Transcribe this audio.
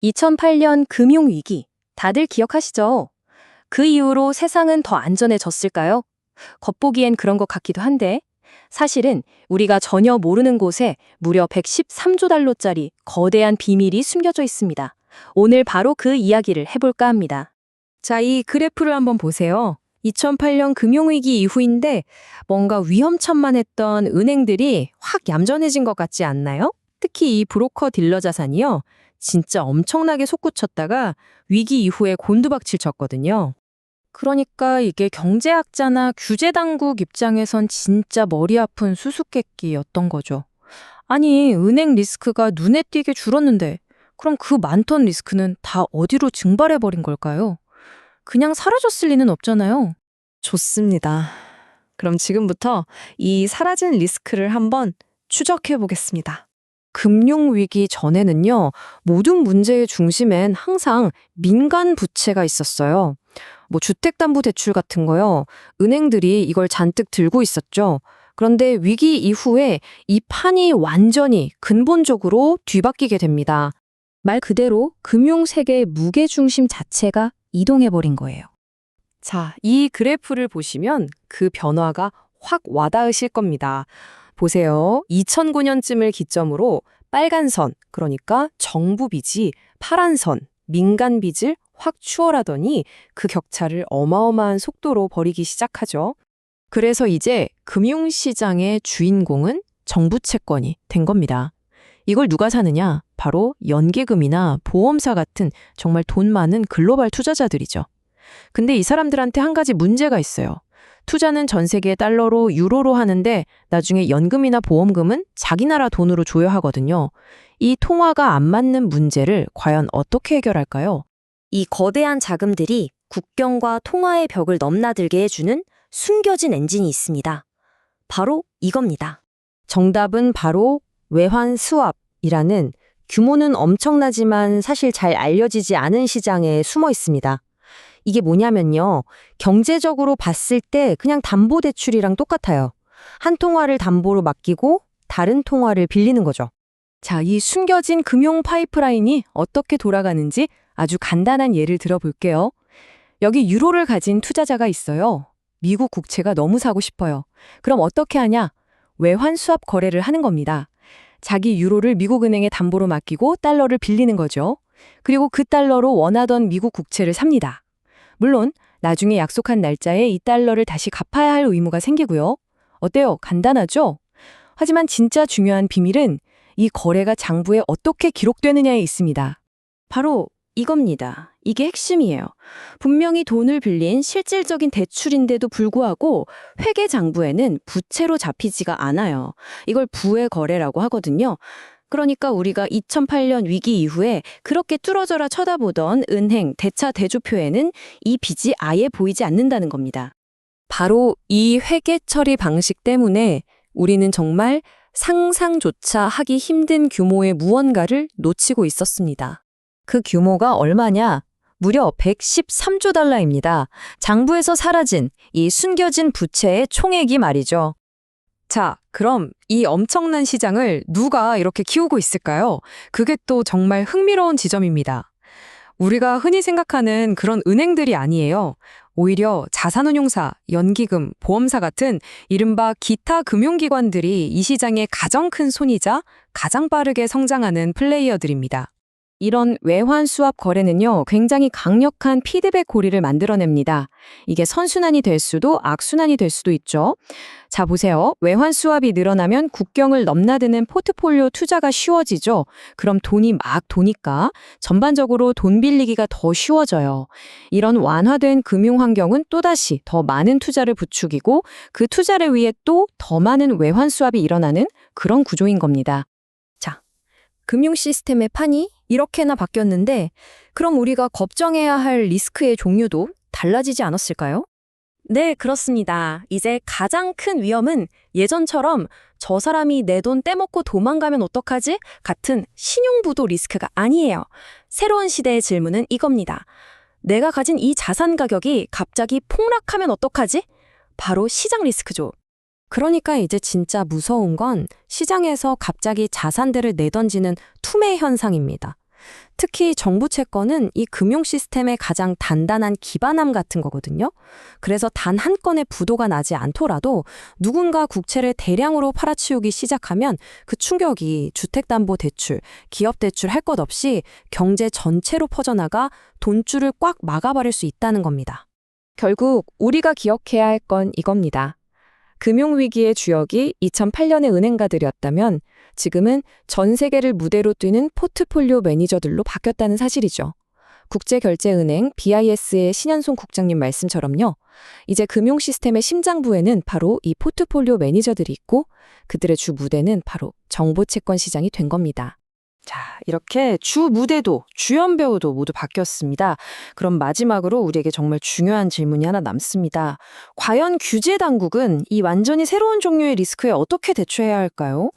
2008년 금융위기, 다들 기억하시죠? 그 이후로 세상은 더 안전해졌을까요? 겉보기엔 그런 것 같기도 한데, 사실은 우리가 전혀 모르는 곳에 무려 113조 달러짜리 거대한 비밀이 숨겨져 있습니다. 오늘 바로 그 이야기를 해볼까 합니다. 자, 이 그래프를 한번 보세요. 2008년 금융위기 이후인데 뭔가 위험천만했던 은행들이 확 얌전해진 것 같지 않나요? 특히 이 브로커 딜러 자산이요. 진짜 엄청나게 솟구쳤다가 위기 이후에 곤두박질 쳤거든요. 그러니까 이게 경제학자나 규제당국 입장에선 진짜 머리 아픈 수수께끼였던 거죠. 아니, 은행 리스크가 눈에 띄게 줄었는데 그럼 그 많던 리스크는 다 어디로 증발해버린 걸까요? 그냥 사라졌을 리는 없잖아요. 좋습니다. 그럼 지금부터 이 사라진 리스크를 한번 추적해 보겠습니다. 금융위기 전에는요, 모든 문제의 중심엔 항상 민간 부채가 있었어요. 뭐 주택담보대출 같은 거요. 은행들이 이걸 잔뜩 들고 있었죠. 그런데 위기 이후에 이 판이 완전히 근본적으로 뒤바뀌게 됩니다. 말 그대로 금융세계의 무게중심 자체가 이동해버린 거예요. 자, 이 그래프를 보시면 그 변화가 확 와닿으실 겁니다. 보세요. 2009년쯤을 기점으로 빨간 선, 그러니까 정부 빚이 파란 선, 민간 빚을 확 추월하더니 그 격차를 어마어마한 속도로 벌이기 시작하죠. 그래서 이제 금융시장의 주인공은 정부 채권이 된 겁니다. 이걸 누가 사느냐? 바로 연계금이나 보험사 같은 정말 돈 많은 글로벌 투자자들이죠. 근데 이 사람들한테 한 가지 문제가 있어요. 투자는 전 세계 달러로, 유로로 하는데 나중에 연금이나 보험금은 자기 나라 돈으로 줘야 하거든요. 이 통화가 안 맞는 문제를 과연 어떻게 해결할까요? 이 거대한 자금들이 국경과 통화의 벽을 넘나들게 해주는 숨겨진 엔진이 있습니다. 바로 이겁니다. 정답은 바로 외환 수합이라는 규모는 엄청나지만 사실 잘 알려지지 않은 시장에 숨어 있습니다. 이게 뭐냐면요. 경제적으로 봤을 때 그냥 담보대출이랑 똑같아요. 한 통화를 담보로 맡기고 다른 통화를 빌리는 거죠. 자, 이 숨겨진 금융 파이프라인이 어떻게 돌아가는지 아주 간단한 예를 들어볼게요. 여기 유로를 가진 투자자가 있어요. 미국 국채가 너무 사고 싶어요. 그럼 어떻게 하냐? 외환 수합 거래를 하는 겁니다. 자기 유로를 미국 은행에 담보로 맡기고 달러를 빌리는 거죠. 그리고 그 달러로 원하던 미국 국채를 삽니다. 물론 나중에 약속한 날짜에 이 달러를 다시 갚아야 할 의무가 생기고요. 어때요? 간단하죠? 하지만 진짜 중요한 비밀은 이 거래가 장부에 어떻게 기록되느냐에 있습니다. 바로 이겁니다. 이게 핵심이에요. 분명히 돈을 빌린 실질적인 대출인데도 불구하고 회계 장부에는 부채로 잡히지가 않아요. 이걸 부의 거래라고 하거든요. 그러니까 우리가 2008년 위기 이후에 그렇게 뚫어져라 쳐다보던 은행 대차 대조표에는 이 빚이 아예 보이지 않는다는 겁니다. 바로 이 회계 처리 방식 때문에 우리는 정말 상상조차 하기 힘든 규모의 무언가를 놓치고 있었습니다. 그 규모가 얼마냐? 무려 113조 달러입니다. 장부에서 사라진 이 숨겨진 부채의 총액이 말이죠. 자, 그럼 이 엄청난 시장을 누가 이렇게 키우고 있을까요? 그게 또 정말 흥미로운 지점입니다. 우리가 흔히 생각하는 그런 은행들이 아니에요. 오히려 자산운용사, 연기금, 보험사 같은 이른바 기타 금융기관들이 이 시장의 가장 큰 손이자 가장 빠르게 성장하는 플레이어들입니다. 이런 외환 수합 거래는요, 굉장히 강력한 피드백 고리를 만들어냅니다. 이게 선순환이 될 수도 악순환이 될 수도 있죠. 자, 보세요. 외환 수합이 늘어나면 국경을 넘나드는 포트폴리오 투자가 쉬워지죠. 그럼 돈이 막 도니까 전반적으로 돈 빌리기가 더 쉬워져요. 이런 완화된 금융 환경은 또다시 더 많은 투자를 부추기고 그 투자를 위해 또 더 많은 외환 수합이 일어나는 그런 구조인 겁니다. 자, 금융 시스템의 판이 이렇게나 바뀌었는데 그럼 우리가 걱정해야 할 리스크의 종류도 달라지지 않았을까요? 네, 그렇습니다. 이제 가장 큰 위험은 예전처럼 저 사람이 내 돈 떼먹고 도망가면 어떡하지? 같은 신용부도 리스크가 아니에요. 새로운 시대의 질문은 이겁니다. 내가 가진 이 자산 가격이 갑자기 폭락하면 어떡하지? 바로 시장 리스크죠. 그러니까 이제 진짜 무서운 건 시장에서 갑자기 자산들을 내던지는 투매 현상입니다. 특히 정부 채권은 이 금융 시스템의 가장 단단한 기반함 같은 거거든요. 그래서 단 한 건의 부도가 나지 않더라도 누군가 국채를 대량으로 팔아치우기 시작하면 그 충격이 주택담보대출, 기업대출 할 것 없이 경제 전체로 퍼져나가 돈줄을 꽉 막아버릴 수 있다는 겁니다. 결국 우리가 기억해야 할 건 이겁니다. 금융위기의 주역이 2008년의 은행가들이었다면 지금은 전 세계를 무대로 뛰는 포트폴리오 매니저들로 바뀌었다는 사실이죠. 국제결제은행 BIS의 신현송 국장님 말씀처럼요. 이제 금융 시스템의 심장부에는 바로 이 포트폴리오 매니저들이 있고 그들의 주 무대는 바로 정보 채권 시장이 된 겁니다. 자, 이렇게 주 무대도 주연 배우도 모두 바뀌었습니다. 그럼 마지막으로 우리에게 정말 중요한 질문이 하나 남습니다. 과연 규제 당국은 이 완전히 새로운 종류의 리스크에 어떻게 대처해야 할까요?